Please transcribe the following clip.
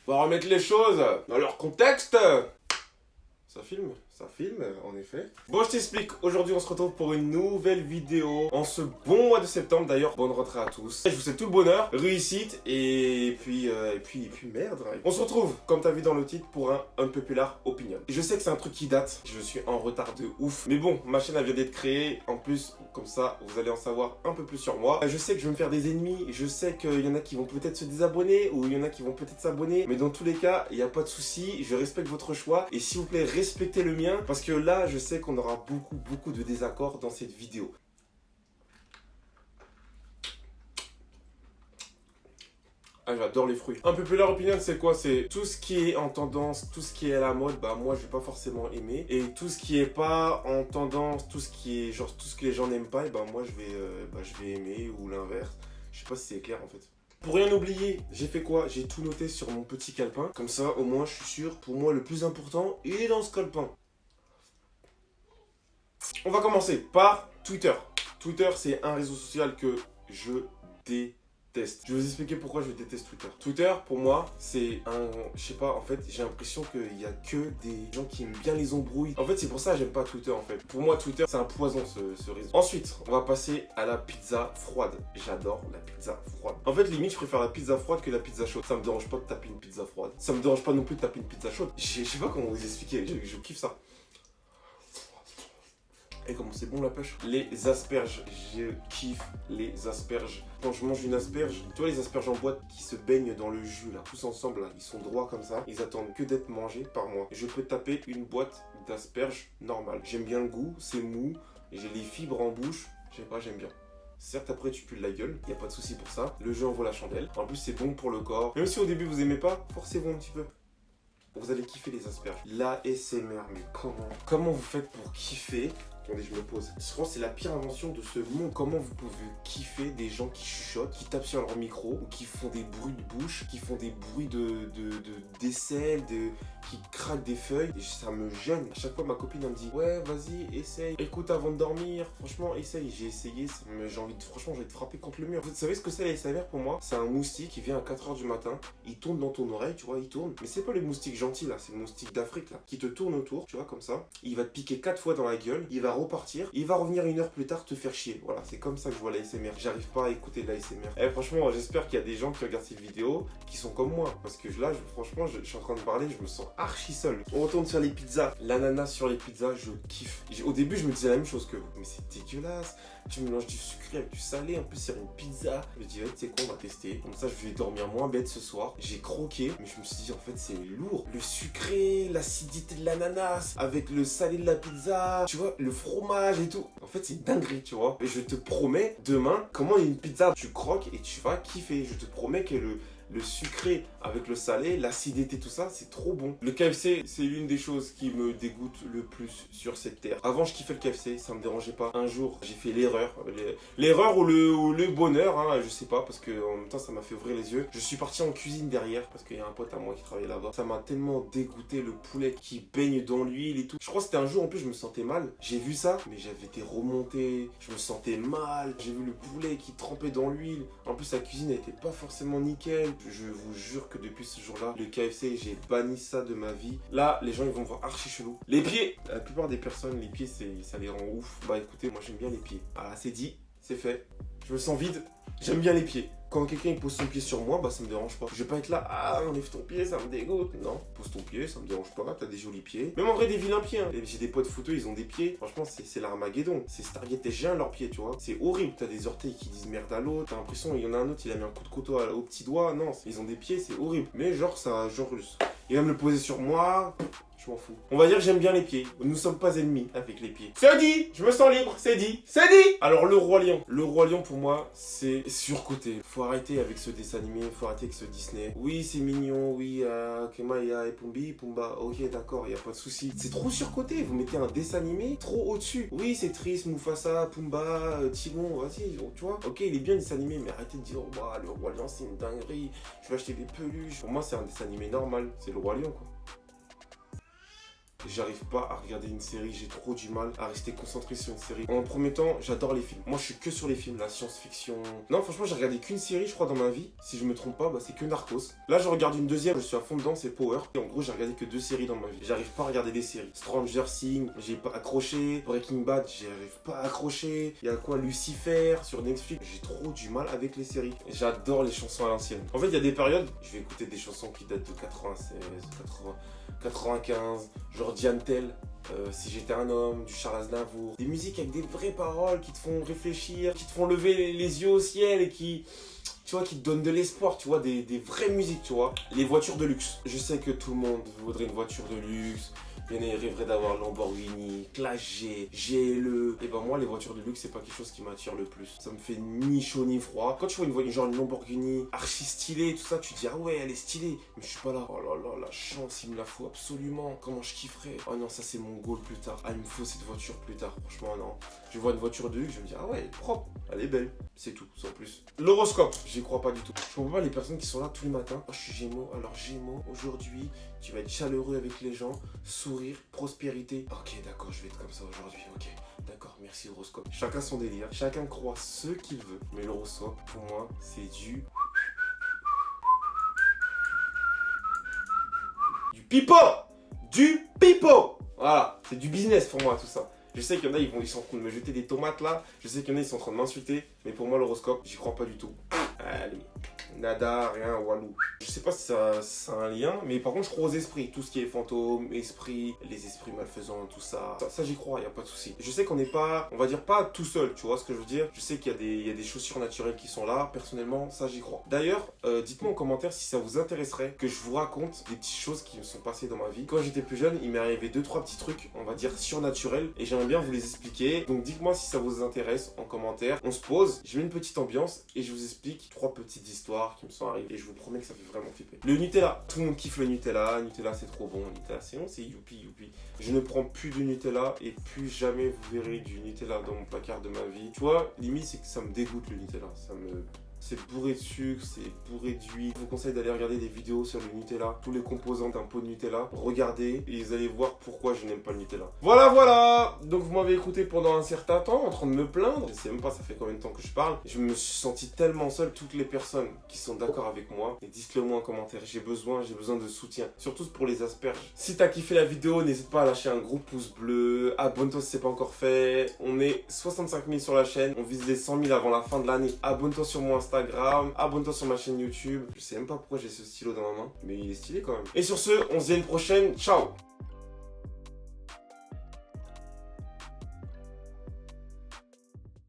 Faut remettre les choses dans leur contexte. Ça filme, en effet. Bon, je t'explique. Aujourd'hui, on se retrouve pour une nouvelle vidéo en ce bon mois de septembre. D'ailleurs, bonne rentrée à tous. Je vous souhaite tout le bonheur, réussite et puis merde. On se retrouve, comme t'as vu dans le titre, pour un Unpopular Opinion. Je sais que c'est un truc qui date. Je suis en retard de ouf. Mais bon, ma chaîne elle vient d'être créée. En plus, comme ça, vous allez en savoir un peu plus sur moi. Je sais que je vais me faire des ennemis. Je sais qu'il y en a qui vont peut-être se désabonner ou il y en a qui vont peut-être s'abonner. Mais dans tous les cas, il n'y a pas de souci. Je respecte votre choix. Et s'il vous plaît, respectez le mien. Parce que là, je sais qu'on aura beaucoup de désaccords dans cette vidéo. Ah, j'adore les fruits. Unpopular Opinion, c'est quoi? C'est tout ce qui est en tendance, tout ce qui est à la mode, bah moi je vais pas forcément aimer. Et tout ce qui est pas en tendance, tout ce qui est genre tout ce que les gens n'aiment pas, et bah moi je vais aimer ou l'inverse. Je sais pas si c'est clair en fait. Pour rien oublier, j'ai fait quoi? J'ai tout noté sur mon petit calepin. Comme ça, au moins, je suis sûr, pour moi, le plus important, il est dans ce calepin. On va commencer par Twitter. Twitter, c'est un réseau social que je déteste. Je vais vous expliquer pourquoi je déteste Twitter. Twitter, pour moi, c'est un... Je sais pas, en fait, j'ai l'impression qu'il y a que des gens qui aiment bien les embrouilles. En fait, c'est pour ça que j'aime pas Twitter, en fait. Pour moi, Twitter, c'est un poison, ce réseau. Ensuite, on va passer à la pizza froide. J'adore la pizza froide. En fait, limite, je préfère la pizza froide que la pizza chaude. Ça me dérange pas de taper une pizza froide. Ça me dérange pas non plus de taper une pizza chaude. Je sais pas comment vous expliquer, je kiffe ça. Et comment c'est bon la pêche? Les asperges, je kiffe les asperges. Quand je mange une asperge, tu vois les asperges en boîte qui se baignent dans le jus là, tous ensemble là, ils sont droits comme ça, ils attendent que d'être mangés par moi. Je peux taper une boîte d'asperges normale. J'aime bien le goût, c'est mou, j'ai les fibres en bouche, je sais pas, j'aime bien. Certes, après tu pues de la gueule, y a pas de souci pour ça. Le jeu en vaut la chandelle. En plus, c'est bon pour le corps. Même si au début vous aimez pas, forcez-vous un petit peu. Vous allez kiffer les asperges. L'ASMR, mais comment vous faites pour kiffer? Attendez, je me pose. Je pense que c'est la pire invention de ce monde. Comment vous pouvez kiffer des gens qui chuchotent, qui tapent sur leur micro, ou qui font des bruits de bouche, qui font des bruits d'aisselle, qui craquent des feuilles. Et ça me gêne. À chaque fois, ma copine elle me dit ouais, vas-y, essaye. Écoute avant de dormir. Franchement, essaye. J'ai essayé. J'ai envie de frapper contre le mur. Vous savez ce que c'est l'ASMR pour moi? C'est un moustique qui vient à 4 h du matin. Il tourne dans ton oreille, tu vois, il tourne. Mais c'est pas les moustiques gentils là, c'est le moustique d'Afrique là, qui te tourne autour, tu vois, comme ça. Il va te piquer 4 fois dans la gueule. Il va repartir, il va revenir 1 heure plus tard te faire chier. Voilà, c'est comme ça que je vois l'ASMR. J'arrive pas à écouter l'ASMR. Et franchement, j'espère qu'il y a des gens qui regardent cette vidéo qui sont comme moi. Parce que là, franchement, je suis en train de parler, je me sens archi seul. On retourne sur les pizzas. L'ananas sur les pizzas, je kiffe. Au début, je me disais la même chose que vous. Mais c'est dégueulasse. Tu mélanges du sucré avec du salé. En plus, c'est une pizza. Je me dis, ouais, tu sais quoi, on va tester. Comme ça, je vais dormir moins bête ce soir. J'ai croqué, mais je me suis dit, en fait, c'est lourd. Le sucré, l'acidité de l'ananas, avec le salé de la pizza, tu vois, le fromage et tout. En fait, c'est une dinguerie, tu vois. Et je te promets, demain, comment une pizza, tu croques et tu vas kiffer. Je te promets que le sucré avec le salé, l'acidité, tout ça, c'est trop bon. Le KFC, c'est l'une des choses qui me dégoûte le plus sur cette terre. Avant, je kiffais le KFC, ça me dérangeait pas. Un jour, j'ai fait l'erreur. L'erreur ou le bonheur, hein, je sais pas, parce que en même temps, ça m'a fait ouvrir les yeux. Je suis parti en cuisine derrière, parce qu'il y a un pote à moi qui travaillait là-bas. Ça m'a tellement dégoûté, le poulet qui baigne dans l'huile et tout. Je crois que c'était un jour, en plus, je me sentais mal. J'ai vu ça, mais j'avais été remonté, je me sentais mal. J'ai vu le poulet qui trempait dans l'huile. En plus, la cuisine n'était pas forcément nickel. Je vous jure que depuis ce jour-là, le KFC, j'ai banni ça de ma vie. Là, les gens, ils vont me voir archi chelou. Les pieds! La plupart des personnes, les pieds, ça les rend ouf. Bah écoutez, moi j'aime bien les pieds. Voilà, c'est dit, c'est fait. Je me sens vide, j'aime bien les pieds. Quand quelqu'un pose son pied sur moi, bah ça me dérange pas. Je vais pas être là, ah enlève ton pied, ça me dégoûte. Non, pose ton pied, ça me dérange pas, t'as des jolis pieds. Même en vrai, des vilains pieds. Hein. J'ai des potes footeux, ils ont des pieds. Franchement, c'est l'Armageddon. C'est Stargate et géant leurs pieds, tu vois. C'est horrible. T'as des orteils qui disent merde à l'autre. T'as l'impression, il y en a un autre, il a mis un coup de couteau au petit doigt. Non, ils ont des pieds, c'est horrible. Mais genre, ça, genre, il va me le poser sur moi. Je m'en fous. On va dire que j'aime bien les pieds. Nous ne sommes pas ennemis avec les pieds. C'est dit. Je me sens libre. C'est dit. C'est dit. Alors le Roi Lion. Le Roi Lion pour moi c'est surcoté. Faut arrêter avec ce dessin animé. Faut arrêter avec ce Disney. Oui c'est mignon. Oui Kemaya et Pumba. Ok d'accord. Y a pas de souci. C'est trop surcoté. Vous mettez un dessin animé trop au-dessus. Oui c'est triste. Mufasa, Pumba, Timon. Vas-y tu vois. Ok il est bien le dessin animé. Mais arrêtez de dire oh, bah, le Roi Lion c'est une dinguerie. Je vais acheter des peluches. Pour moi c'est un dessin animé normal. C'est le Roi Lion quoi. j'arrive pas à regarder une série, j'ai trop du mal à rester concentré sur une série. En premier temps, j'adore les films. Moi, je suis que sur les films, la science-fiction. Non, franchement, j'ai regardé qu'une série, je crois, dans ma vie. Si je me trompe pas, bah, c'est que Narcos. Là, je regarde une deuxième, je suis à fond dedans, c'est Power. Et en gros, j'ai regardé que 2 séries dans ma vie. J'arrive pas à regarder des séries. Stranger Things, j'ai pas accroché. Breaking Bad, j'arrive pas à accrocher. Il y a quoi, Lucifer sur Netflix. J'ai trop du mal avec les séries. J'adore les chansons à l'ancienne. En fait, il y a des périodes, je vais écouter des chansons qui datent de 96, 80, 95, genre Diane Tell. Si j'étais un homme, du Charles Aznavour, des musiques avec des vraies paroles qui te font réfléchir, qui te font lever les yeux au ciel et qui, tu vois, qui te donnent de l'espoir, tu vois, des vraies musiques, tu vois. Les voitures de luxe. Je sais que tout le monde voudrait une voiture de luxe. Il y en a qui rêveraient d'avoir Lamborghini, Classe G, GLE. Et ben moi, les voitures de luxe, c'est pas quelque chose qui m'attire le plus. Ça me fait ni chaud ni froid. Quand tu vois une Lamborghini archi stylée, tout ça, tu te dis ah ouais, elle est stylée. Mais je suis pas là. Oh là là, la chance, il me la faut absolument. Comment je kifferais. Oh non, ça c'est mon goal plus tard. Ah, il me faut cette voiture plus tard. Franchement, non. Je vois une voiture de luxe, je me dis ah ouais, elle est propre, elle est belle. C'est tout, sans plus. L'horoscope, j'y crois pas du tout. Je comprends pas les personnes qui sont là tous les matins. Oh, je suis Gémeaux, alors Gémeaux, aujourd'hui, tu vas être chaleureux avec les gens, sourire, prospérité. Ok, d'accord, je vais être comme ça aujourd'hui, ok. D'accord, merci horoscope. Chacun son délire, chacun croit ce qu'il veut. Mais l'horoscope, pour moi, c'est du pipeau. Du pipeau. Voilà, c'est du business pour moi tout ça. Je sais qu'il y en a, ils sont en train de me jeter des tomates là. Je sais qu'il y en a, ils sont en train de m'insulter. Mais pour moi, l'horoscope, j'y crois pas du tout. Allez, nada, rien, walou. Je sais pas si ça a un lien, mais par contre, je crois aux esprits. Tout ce qui est fantômes, esprits, les esprits malfaisants, tout ça. Ça j'y crois, y a pas de souci. Je sais qu'on n'est pas, on va dire pas tout seul, tu vois ce que je veux dire. Je sais qu'il y a des choses surnaturelles qui sont là. Personnellement, ça j'y crois. D'ailleurs, dites-moi en commentaire si ça vous intéresserait que je vous raconte des petites choses qui me sont passées dans ma vie. Quand j'étais plus jeune, il m'est arrivé 2-3 petits trucs, on va dire surnaturels, et j'aimerais bien vous les expliquer. Donc dites-moi si ça vous intéresse en commentaire. On se pose, je mets une petite ambiance et je vous explique 3 petites histoires qui me sont arrivées. Et je vous promets que ça fait vraiment flipper. Le Nutella, tout le monde kiffe le Nutella. Nutella c'est trop bon, Nutella c'est bon, c'est youpi youpi. Je ne prends plus de Nutella et plus jamais vous verrez du Nutella dans mon placard de ma vie. Tu vois, limite c'est que ça me dégoûte le Nutella. C'est bourré de sucre, c'est bourré d'huile. Je vous conseille d'aller regarder des vidéos sur le Nutella, tous les composants d'un pot de Nutella. Regardez et vous allez voir pourquoi je n'aime pas le Nutella. Voilà. Donc vous m'avez écouté pendant un certain temps en train de me plaindre. Je sais même pas ça fait combien de temps que je parle. Je me suis senti tellement seul. Toutes les personnes qui sont d'accord avec moi, et dites-le moi en commentaire. J'ai besoin de soutien. Surtout pour les asperges. Si t'as kiffé la vidéo, n'hésite pas à lâcher un gros pouce bleu. Abonne-toi si c'est pas encore fait. On est 65 000 sur la chaîne. On vise les 100 000 avant la fin de l'année. Abonne-toi sur mon Instagram, abonne-toi sur ma chaîne YouTube. Je sais même pas pourquoi j'ai ce stylo dans ma main, mais il est stylé quand même. Et sur ce, on se dit à une prochaine. Ciao!